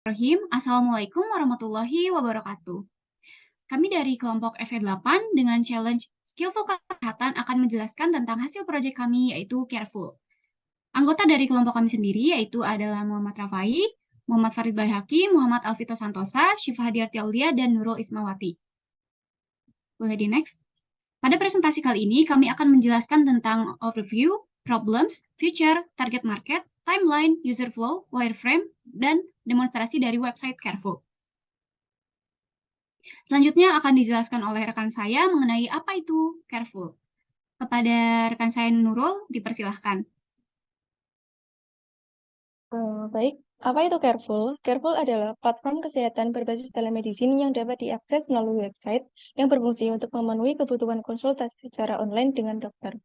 Assalamualaikum warahmatullahi wabarakatuh. Kami dari kelompok FE8 dengan challenge Skillful Kesehatan akan menjelaskan tentang hasil proyek kami yaitu Careful. Anggota dari kelompok kami sendiri yaitu adalah Muhammad Rafai, Muhammad Farid Baihaqi, Muhammad Alvito Santosa, Syifa Hadiarti Aulia, dan Nurul Ismawati. Boleh di next? Pada presentasi kali ini kami akan menjelaskan tentang overview, problems, future, target market, timeline, user flow, wireframe, dan demonstrasi dari website Careful. Selanjutnya akan dijelaskan oleh rekan saya mengenai apa itu Careful. Kepada rekan saya Nurul, dipersilahkan. Baik, apa itu Careful? Careful adalah platform kesehatan berbasis telemedicine yang dapat diakses melalui website yang berfungsi untuk memenuhi kebutuhan konsultasi secara online dengan dokter.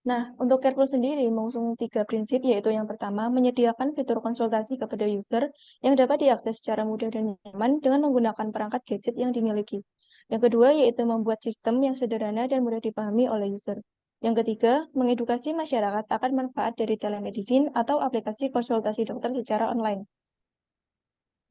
Nah, untuk Careful sendiri mengusung 3 prinsip, yaitu yang pertama, menyediakan fitur konsultasi kepada user yang dapat diakses secara mudah dan nyaman dengan menggunakan perangkat gadget yang dimiliki. Yang kedua, yaitu membuat sistem yang sederhana dan mudah dipahami oleh user. Yang ketiga, mengedukasi masyarakat akan manfaat dari telemedicine atau aplikasi konsultasi dokter secara online.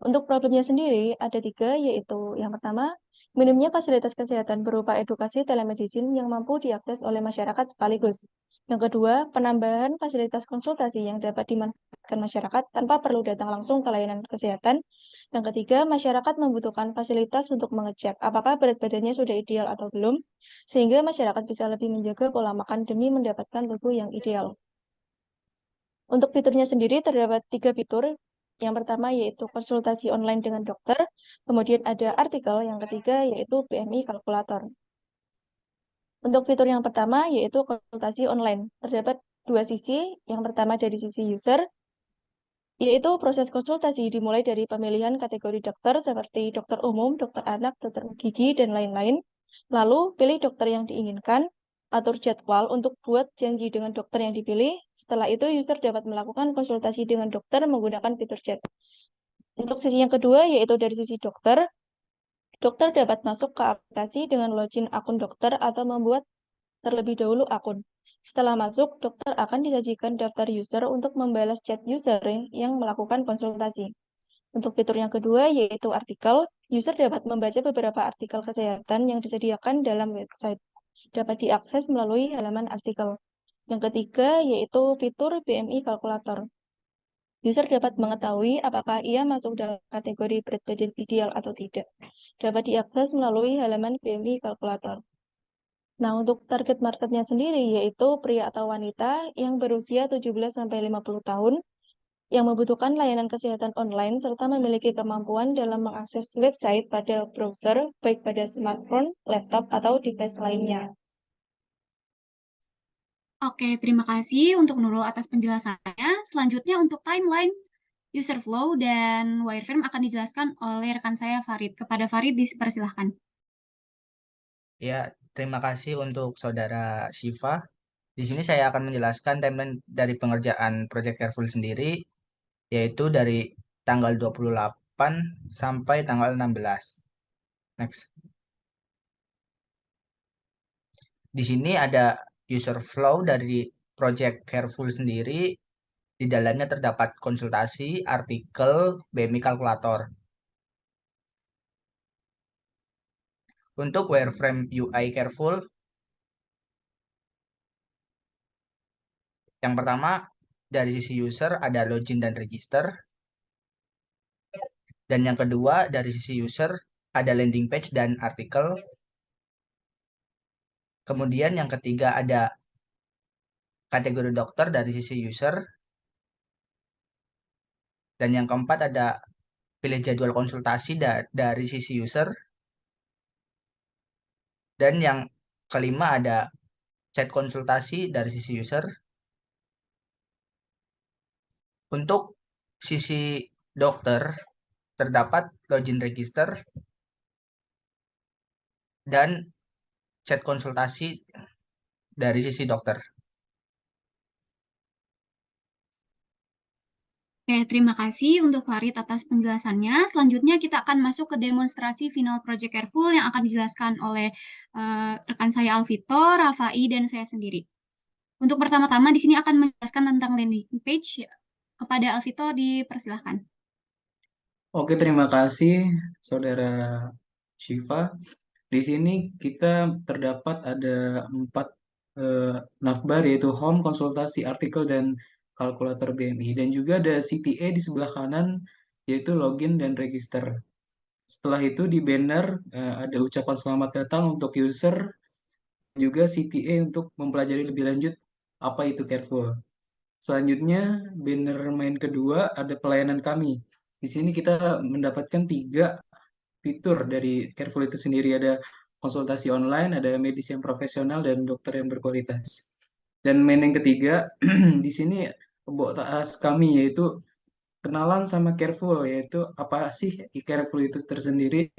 Untuk problemnya sendiri, ada 3, yaitu yang pertama, minimnya fasilitas kesehatan berupa edukasi telemedicine yang mampu diakses oleh masyarakat sekaligus. Yang kedua, penambahan fasilitas konsultasi yang dapat dimanfaatkan masyarakat tanpa perlu datang langsung ke layanan kesehatan. Yang ketiga, masyarakat membutuhkan fasilitas untuk mengecek apakah berat badannya sudah ideal atau belum, sehingga masyarakat bisa lebih menjaga pola makan demi mendapatkan tubuh yang ideal. Untuk fiturnya sendiri terdapat 3 fitur. Yang pertama yaitu konsultasi online dengan dokter, kemudian ada artikel, yang ketiga yaitu BMI kalkulator. Untuk fitur yang pertama yaitu konsultasi online, terdapat 2 sisi. Yang pertama dari sisi user, yaitu proses konsultasi dimulai dari pemilihan kategori dokter seperti dokter umum, dokter anak, dokter gigi, dan lain-lain. Lalu, pilih dokter yang diinginkan, atur jadwal untuk buat janji dengan dokter yang dipilih. Setelah itu, user dapat melakukan konsultasi dengan dokter menggunakan fitur chat. Untuk sisi yang kedua, yaitu dari sisi dokter, dokter dapat masuk ke aplikasi dengan login akun dokter atau membuat terlebih dahulu akun. Setelah masuk, dokter akan disajikan daftar user untuk membalas chat user yang melakukan konsultasi. Untuk fitur yang kedua, yaitu artikel, user dapat membaca beberapa artikel kesehatan yang disediakan dalam website. Dapat diakses melalui halaman artikel. Yang ketiga, yaitu fitur BMI kalkulator. User dapat mengetahui apakah ia masuk dalam kategori berat badan ideal atau tidak. Dapat diakses melalui halaman BMI kalkulator. Nah, untuk target marketnya sendiri, yaitu pria atau wanita yang berusia 17-50 tahun, yang membutuhkan layanan kesehatan online, serta memiliki kemampuan dalam mengakses website pada browser, baik pada smartphone, laptop, atau device lainnya. Oke, terima kasih untuk Nurul atas penjelasannya. Selanjutnya untuk timeline, user flow, dan wireframe akan dijelaskan oleh rekan saya Farid. Kepada Farid, dipersilahkan. Ya, terima kasih untuk saudara Syifa. Di sini saya akan menjelaskan timeline dari pengerjaan Project Careful sendiri, yaitu dari tanggal 28 sampai tanggal 16. Next. Di sini ada user flow dari Project Careful sendiri. Di dalamnya terdapat konsultasi, artikel, BMI kalkulator. Untuk wireframe UI Careful, yang pertama dari sisi user ada login dan register. Dan yang kedua dari sisi user ada landing page dan artikel. Kemudian yang ketiga ada kategori dokter dari sisi user. Dan yang keempat ada pilih jadwal konsultasi dari sisi user. Dan yang kelima ada chat konsultasi dari sisi user. Untuk sisi dokter terdapat login register dan chat konsultasi dari sisi dokter. Oke, terima kasih untuk Farid atas penjelasannya. Selanjutnya kita akan masuk ke demonstrasi final Project Careful yang akan dijelaskan oleh rekan saya Alvito, Rafai, dan saya sendiri. Untuk pertama-tama di sini akan menjelaskan tentang landing page. Kepada Alvito dipersilahkan. Oke, terima kasih Saudara Syifa. Di sini kita terdapat ada 4 navbar, yaitu home, konsultasi, artikel, dan kalkulator BMI. Dan juga ada CTA di sebelah kanan, yaitu login dan register. Setelah itu di banner ada ucapan selamat datang untuk user, juga CTA untuk mempelajari lebih lanjut apa itu Careful. Selanjutnya, banner main kedua ada pelayanan kami. Di sini kita mendapatkan 3 fitur dari Careful itu sendiri. Ada konsultasi online, ada medis yang profesional, dan dokter yang berkualitas. Dan main yang ketiga, di sini task kami yaitu kenalan sama Careful, yaitu apa sih Careful itu tersendiri.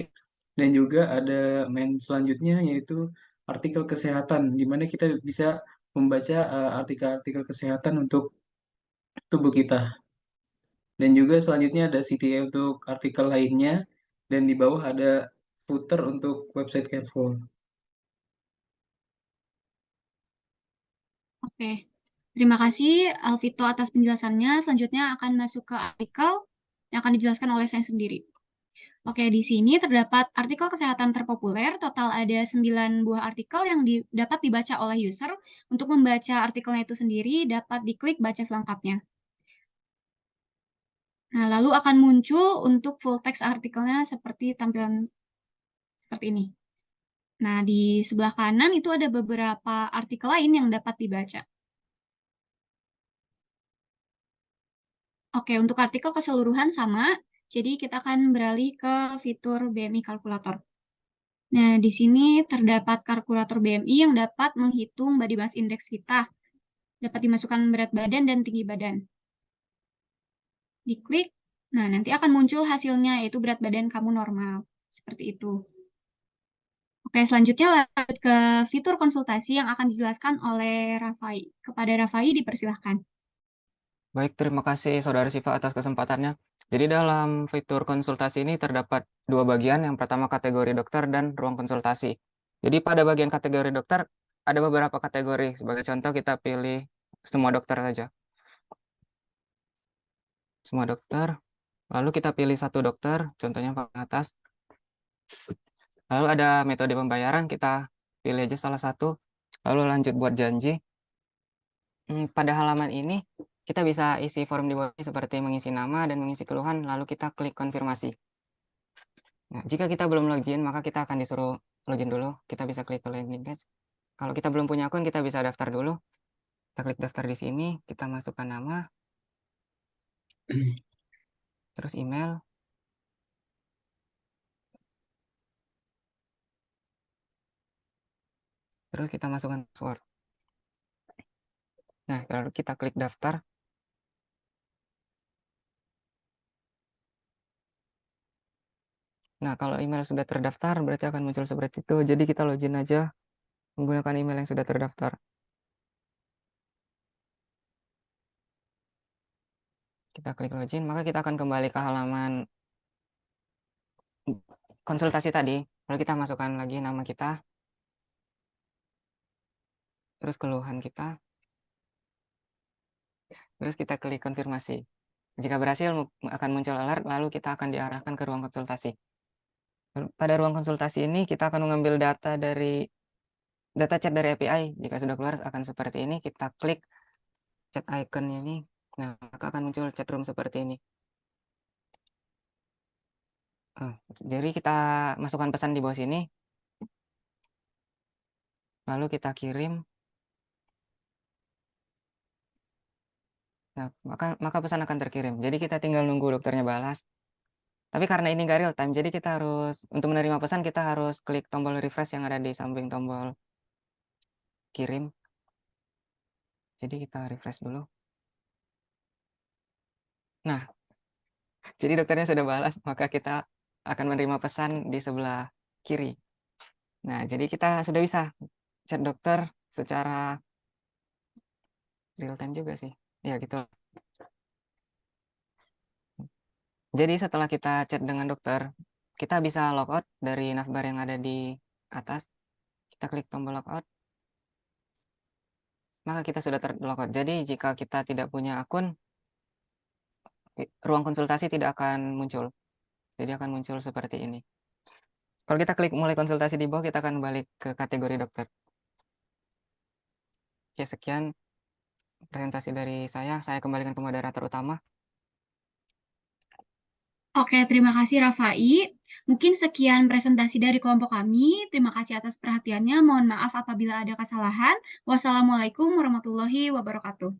Dan juga ada main selanjutnya yaitu artikel kesehatan, di mana kita bisa membaca artikel-artikel kesehatan untuk tubuh kita. Dan juga selanjutnya ada CTA untuk artikel lainnya, dan di bawah ada footer untuk website Careful. Oke, terima kasih Alvito atas penjelasannya. Selanjutnya akan masuk ke artikel yang akan dijelaskan oleh saya sendiri. Oke, di sini terdapat artikel kesehatan terpopuler. Total ada 9 buah artikel yang dapat dibaca oleh user. Untuk membaca artikelnya itu sendiri, dapat diklik baca selengkapnya. Nah, lalu akan muncul untuk full text artikelnya seperti tampilan seperti ini. Nah, di sebelah kanan itu ada beberapa artikel lain yang dapat dibaca. Oke, untuk artikel keseluruhan sama, jadi kita akan beralih ke fitur BMI Kalkulator. Nah, di sini terdapat kalkulator BMI yang dapat menghitung body mass index kita. Dapat dimasukkan berat badan dan tinggi badan. Diklik, nah nanti akan muncul hasilnya, yaitu berat badan kamu normal. Seperti itu. Oke, selanjutnya lanjut ke fitur konsultasi yang akan dijelaskan oleh Rafai. Kepada Rafai dipersilahkan. Baik, terima kasih Saudara Syifa atas kesempatannya. Jadi dalam fitur konsultasi ini terdapat 2 bagian. Yang pertama kategori dokter dan ruang konsultasi. Jadi pada bagian kategori dokter ada beberapa kategori. Sebagai contoh kita pilih semua dokter saja. Semua dokter. Lalu kita pilih satu dokter, contohnya paling atas. Lalu ada metode pembayaran, kita pilih aja salah satu. Lalu lanjut buat janji. Pada halaman ini kita bisa isi form di bawah seperti mengisi nama dan mengisi keluhan, lalu kita klik konfirmasi. Nah, jika kita belum login, maka kita akan disuruh login dulu. Kita bisa klik ke landing page. Kalau kita belum punya akun, kita bisa daftar dulu. Kita klik daftar di sini, kita masukkan nama, terus email, terus kita masukkan password. Nah, lalu kita klik daftar. Nah, kalau email sudah terdaftar, berarti akan muncul seperti itu. Jadi kita login aja menggunakan email yang sudah terdaftar. Kita klik login, maka kita akan kembali ke halaman konsultasi tadi. Lalu kita masukkan lagi nama kita, terus keluhan kita, terus kita klik konfirmasi. Jika berhasil, akan muncul alert, lalu kita akan diarahkan ke ruang konsultasi. Pada ruang konsultasi ini, kita akan mengambil data chat dari API. Jika sudah keluar, akan seperti ini. Kita klik chat icon ini, nah, maka akan muncul chat room seperti ini. Jadi kita masukkan pesan di bawah sini, lalu kita kirim. Nah, maka pesan akan terkirim. Jadi kita tinggal nunggu dokternya balas. Tapi karena ini nggak real time, jadi kita harus, untuk menerima pesan, kita harus klik tombol refresh yang ada di samping tombol kirim. Jadi kita refresh dulu. Nah, jadi dokternya sudah balas, maka kita akan menerima pesan di sebelah kiri. Nah, jadi kita sudah bisa chat dokter secara real time juga sih. Ya gitu. Jadi setelah kita chat dengan dokter, kita bisa logout dari navbar yang ada di atas. Kita klik tombol logout. Maka kita sudah terlogout. Jadi jika kita tidak punya akun, ruang konsultasi tidak akan muncul. Jadi akan muncul seperti ini. Kalau kita klik mulai konsultasi di bawah, kita akan balik ke kategori dokter. Oke, sekian presentasi dari saya. Saya kembalikan ke moderator utama. Oke, terima kasih Rafai. Mungkin sekian presentasi dari kelompok kami. Terima kasih atas perhatiannya. Mohon maaf apabila ada kesalahan. Wassalamualaikum warahmatullahi wabarakatuh.